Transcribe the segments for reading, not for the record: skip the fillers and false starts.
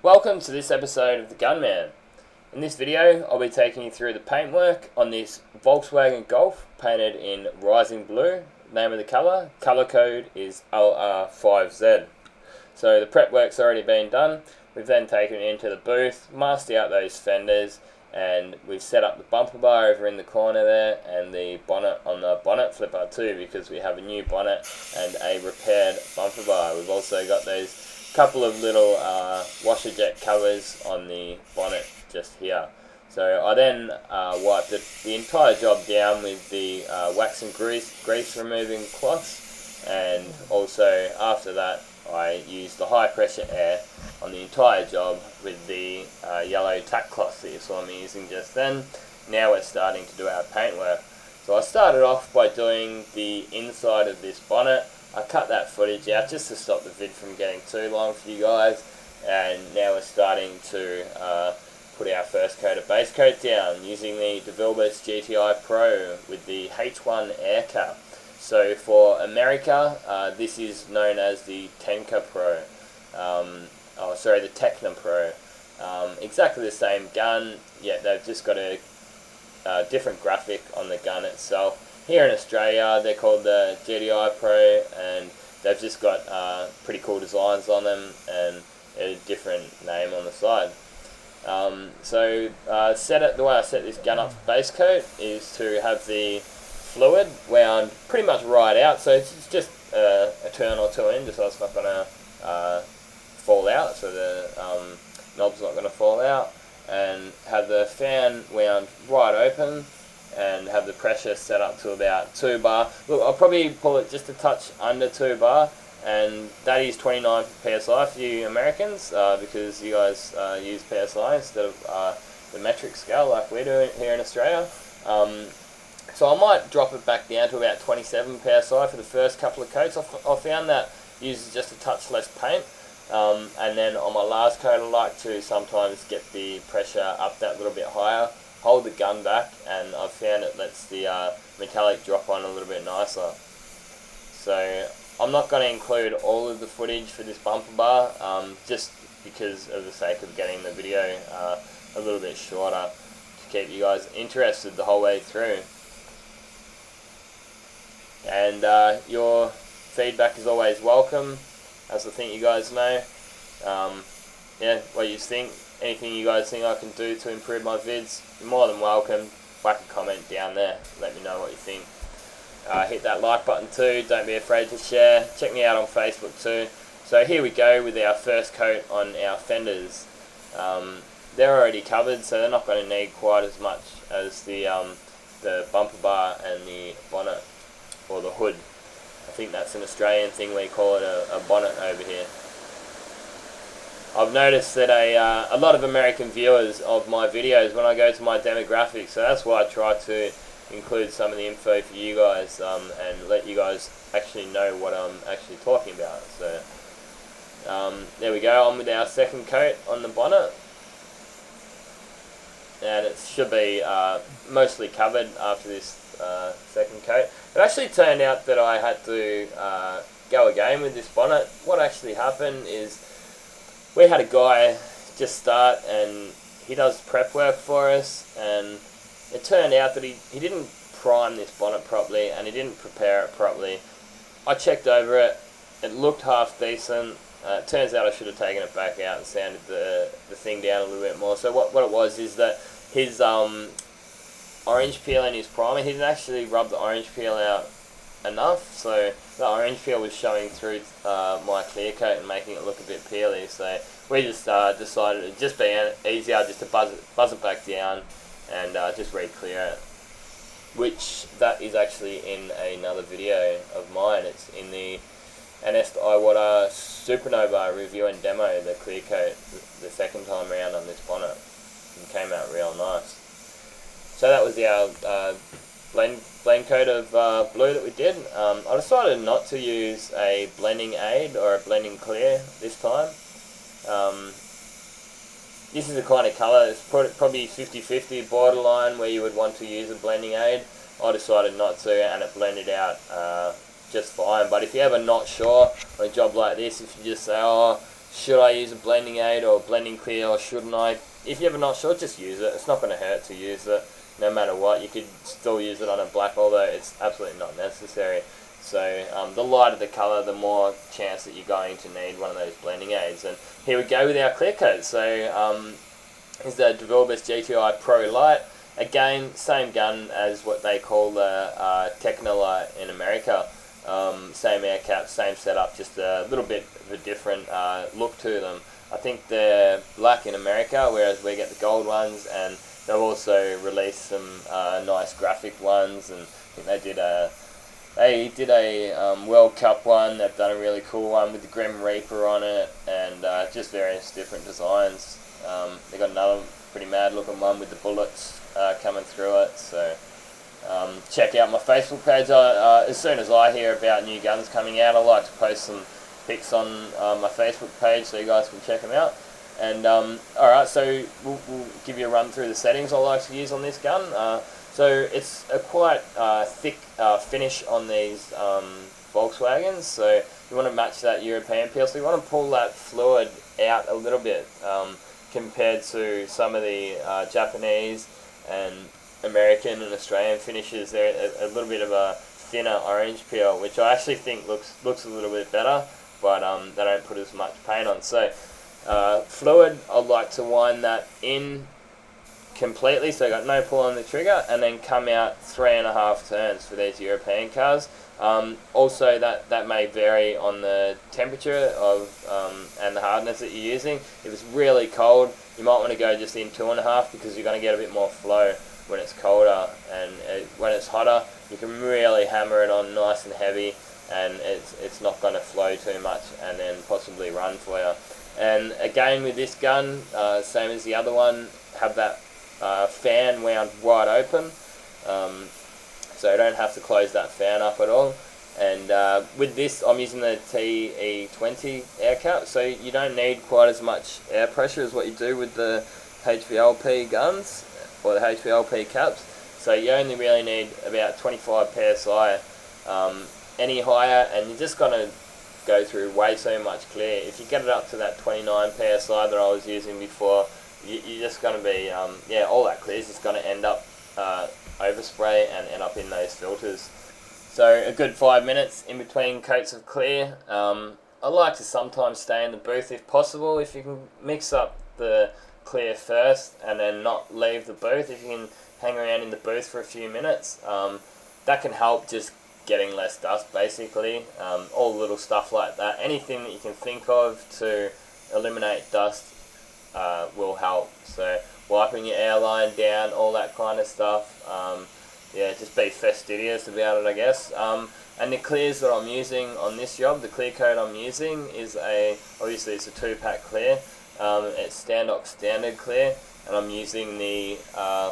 Welcome to this episode of the Gunman. In this video I'll be taking you through the paintwork on this Volkswagen Golf painted in Rising Blue. Name of the colour code is LR5Z. So the prep work's already been done. We've then taken it into the booth, masked out those fenders, and we've set up the bumper bar over in the corner there and the bonnet on the bonnet flipper too, because we have a new bonnet and a repaired bumper bar. We've also got those couple of little washer jet covers on the bonnet just here. So I then wiped the entire job down with the wax and grease removing cloths, and also after that I used the high pressure air on the entire job with the yellow tack cloth that you saw me using just then. Now we're starting to do our paintwork. So I started off by doing the inside of this bonnet. I cut that footage out just to stop the vid from getting too long for you guys, and now we're starting to put our first coat of base coat down using the DeVilbiss GTI Pro with the HVLP Air Cap. So for America, this is known as the Tekna Pro. The Tekna Pro. Exactly the same gun, yet they've just got a different graphic on the gun itself. Here in Australia they're called the GTI Pro, and they've just got pretty cool designs on them and a different name on the side. The way I set this gun up for base coat is to have the fluid wound pretty much right out, so it's just a turn or two in, just so it's not going to fall out, so the knob's not going to fall out, and have the fan wound right open and have the pressure set up to about 2 bar. Look, I'll probably pull it just a touch under 2 bar, and that is 29 PSI for you Americans, because you guys use PSI instead of the metric scale like we do here in Australia. So I might drop it back down to about 27 PSI for the first couple of coats. I found that uses just a touch less paint, and then on my last coat I like to sometimes get the pressure up that little bit higher, hold the gun back, and I've found it lets the metallic drop on a little bit nicer. So I'm not going to include all of the footage for this bumper bar, just because of the sake of getting the video a little bit shorter to keep you guys interested the whole way through. And your feedback is always welcome, as I think you guys know. What you think, anything you guys think I can do to improve my vids, you're more than welcome. Whack a comment down there, let me know what you think. Hit that like button too, don't be afraid to share. Check me out on Facebook too. So here we go with our first coat on our fenders. They're already covered, so they're not going to need quite as much as the bumper bar and the bonnet, or the hood. I think that's an Australian thing, we call it a bonnet over here. I've noticed that a lot of American viewers of my videos, when I go to my demographics, so that's why I try to include some of the info for you guys, and let you guys actually know what I'm actually talking about. So there we go, on with our second coat on the bonnet, and it should be mostly covered after this second coat. It actually turned out that I had to go again with this bonnet. What actually happened is we had a guy just start, and he does prep work for us, and it turned out that he didn't prime this bonnet properly, and he didn't prepare it properly. I checked over it, it looked half decent. It turns out I should have taken it back out and sanded the thing down a little bit more. So what it was is that his orange peel in his primer, he didn't actually rub the orange peel out enough, so the orange peel was showing through my clear coat and making it look a bit peely. So we just decided it'd just be easier just to buzz it back down and just re-clear it, which that is actually in another video of mine. It's in the NS Iwater Supernova review and demo, the clear coat the second time around on this bonnet. It came out real nice. So that was our blend coat of blue that we did. I decided not to use a blending aid or a blending clear this time. This is the kind of colour, it's probably 50-50 borderline where you would want to use a blending aid. I decided not to, and it blended out just fine. But if you're ever not sure on a job like this, if you just say, oh, should I use a blending aid or blending clear, or shouldn't I? If you're ever not sure, just use it. It's not going to hurt to use it, no matter what. You could still use it on a black, although it's absolutely not necessary. So the lighter the colour, the more chance that you're going to need one of those blending aids. And here we go with our clear coat. So is the DeVilbiss GTI Pro Lite. Again, same gun as what they call the Tekna Lite in America. Same air cap, same setup, just a little bit of a different look to them. I think they're black in America, whereas we get the gold ones, and they've also released some nice graphic ones, and I think they did a World Cup one. They've done a really cool one with the Grim Reaper on it, and just various different designs. They got another pretty mad looking one with the bullets coming through it. So check out my Facebook page. As soon as I hear about new guns coming out, I like to post some pics on my Facebook page so you guys can check them out. And alright, so we'll give you a run through the settings I like to use on this gun. So it's a quite thick finish on these Volkswagens, so you want to match that European peel, so you want to pull that fluid out a little bit compared to some of the Japanese and American and Australian finishes. They're a little bit of a thinner orange peel, which I actually think looks a little bit better, but they don't put as much paint on. So fluid, I'd like to wind that in completely, so I got no pull on the trigger, and then come out 3.5 turns for these European cars. Also, that may vary on the temperature of and the hardness that you're using. If it's really cold, you might want to go just in 2.5, because you're going to get a bit more flow when it's colder, and when it's hotter, you can really hammer it on nice and heavy, and it's not going to flow too much and then possibly run for you. And again, with this gun, same as the other one, have that fan wound wide open, so you don't have to close that fan up at all. And with this, I'm using the TE20 Air Cap, so you don't need quite as much air pressure as what you do with the HVLP guns or the HVLP caps. So you only really need about 25 PSI. Any higher, and you're just going to go through way too much clear. If you get it up to that 29 PSI that I was using before, you're just going to be, all that clear is just going to end up overspray and end up in those filters. So a good 5 minutes in between coats of clear. I like to sometimes stay in the booth if possible. If you can mix up the clear first and then not leave the booth, if you can hang around in the booth for a few minutes, that can help just getting less dust, basically. All little stuff like that, anything that you can think of to eliminate dust will help. So wiping your airline down, all that kind of stuff. Just be fastidious about it, I guess. And the clears that I'm using on this job, the clear coat I'm using is obviously it's a 2-pack clear. It's Standox standard clear, and I'm using the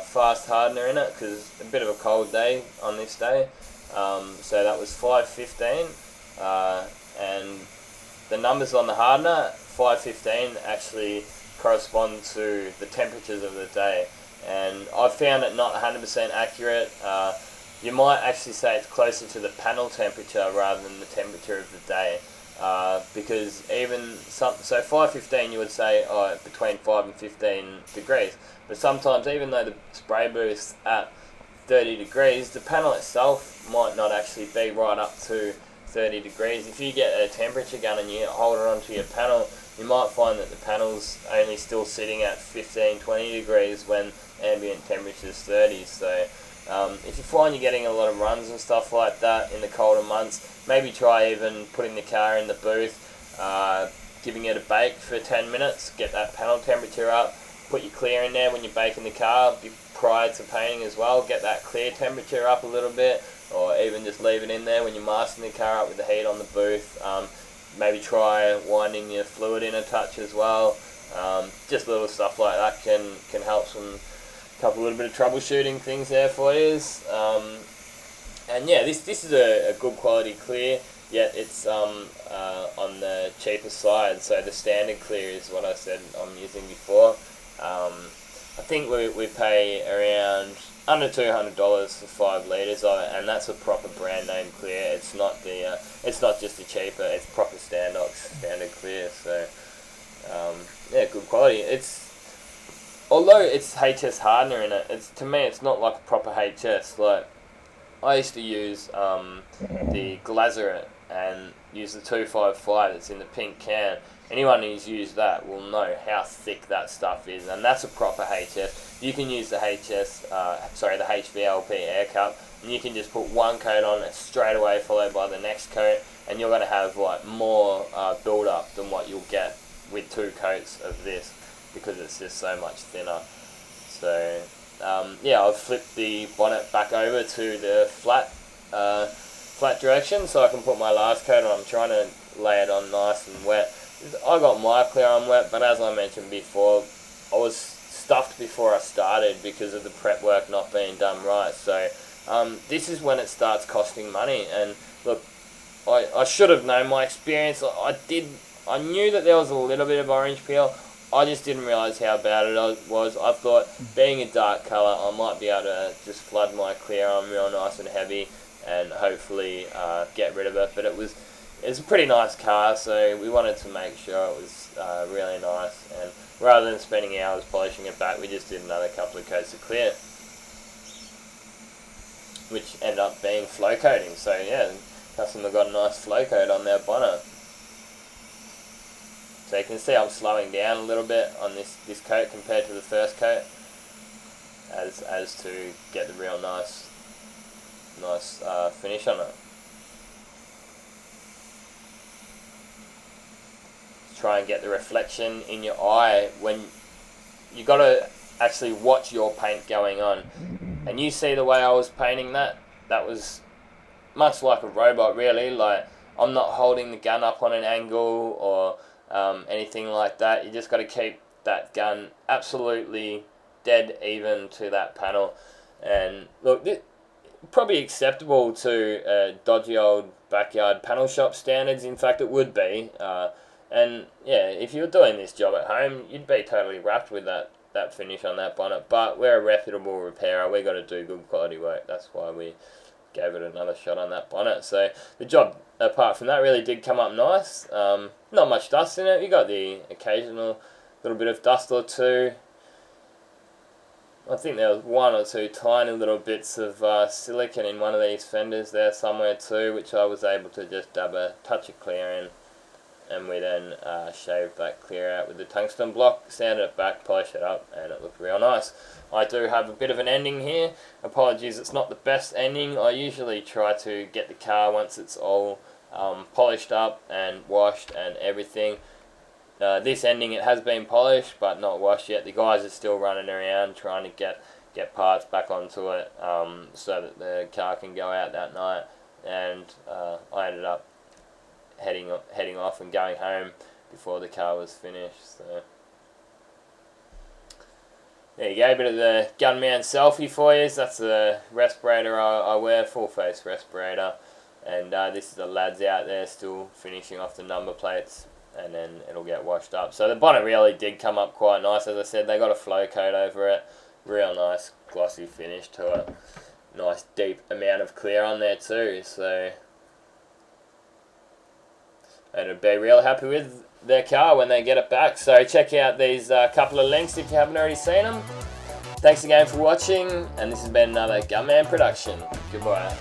fast hardener in it because it's a bit of a cold day on this day. So that was 515, and the numbers on the hardener, 515, actually correspond to the temperatures of the day, and I found it not 100% accurate. You might actually say it's closer to the panel temperature rather than the temperature of the day, because so 515 you would say between 5 and 15 degrees, but sometimes even though the spray booth's at 30 degrees, the panel itself might not actually be right up to 30 degrees. If you get a temperature gun and you hold it onto your panel, you might find that the panel's only still sitting at 15-20 degrees when ambient temperature is 30. So if you find you're getting a lot of runs and stuff like that in the colder months, maybe try even putting the car in the booth, giving it a bake for 10 minutes, get that panel temperature up, put your clear in there when you're baking the car, prior to painting as well, get that clear temperature up a little bit, or even just leave it in there when you're masking the car up with the heat on the booth. Maybe try winding your fluid in a touch as well. Just little stuff like that can help a little bit of troubleshooting things there for you. And yeah, this is a good quality clear, yet it's on the cheaper side. So the standard clear is what I said I'm using before. I think we pay around under $200 for 5 litres of it, and that's a proper brand name clear. It's not just a cheaper, it's proper Standox standard clear. So yeah, good quality. Although it's HS hardener in it, to me it's not like a proper HS. Like I used to use the Glazerite and use the 255 that's in the pink can. Anyone who's used that will know how thick that stuff is, and that's a proper HS. You can use the the HVLP Air Cap, and you can just put one coat on it straight away, followed by the next coat, and you're going to have like more build up than what you'll get with 2 coats of this, because it's just so much thinner. So yeah, I've flipped the bonnet back over to the flat direction so I can put my last coat on. I'm trying to lay it on nice and wet. I got my clear on wet, but as I mentioned before, I was stuffed before I started because of the prep work not being done right. So this is when it starts costing money. And look, I should have known my experience. I knew that there was a little bit of orange peel. I just didn't realise how bad it was. I thought, being a dark colour, I might be able to just flood my clear on real nice and heavy and hopefully get rid of it. But it's a pretty nice car, so we wanted to make sure it was really nice. And rather than spending hours polishing it back, we just did another couple of coats of clear, which ended up being flow coating. So yeah, the customer got a nice flow coat on their bonnet. So you can see I'm slowing down a little bit on this coat compared to the first coat, as to get the real nice finish on it. Try and get the reflection in your eye when you got to actually watch your paint going on. And you see the way I was painting that was much like a robot, really. Like, I'm not holding the gun up on an angle or anything like that. You just got to keep that gun absolutely dead even to that panel. And look, this probably acceptable to dodgy old backyard panel shop standards. In fact, it would be. And yeah, if you were doing this job at home, you'd be totally wrapped with that finish on that bonnet. But we're a reputable repairer. We got to do good quality work. That's why we gave it another shot on that bonnet. So the job, apart from that, really did come up nice. Not much dust in it. You got the occasional little bit of dust or two. I think there was 1 or 2 tiny little bits of silicone in one of these fenders there somewhere too, which I was able to just dab a touch of clear in. And we then shaved that clear out with the tungsten block, sanded it back, polished it up, and it looked real nice. I do have a bit of an ending here. Apologies, it's not the best ending. I usually try to get the car once it's all polished up and washed and everything. This ending, it has been polished but not washed yet. The guys are still running around trying to get parts back onto it so that the car can go out that night. And I ended up heading off and going home before the car was finished. So there you go, a bit of the Gunman selfie for you. So that's the respirator I wear, full face respirator, and this is the lads out there still finishing off the number plates, and then it'll get washed up. So the bonnet really did come up quite nice. As I said, they got a flow coat over it, real nice glossy finish to it, nice deep amount of clear on there too. So and it'd be real happy with their car when they get it back. So check out these couple of links if you haven't already seen them. Thanks again for watching, and this has been another Gunman production. Goodbye.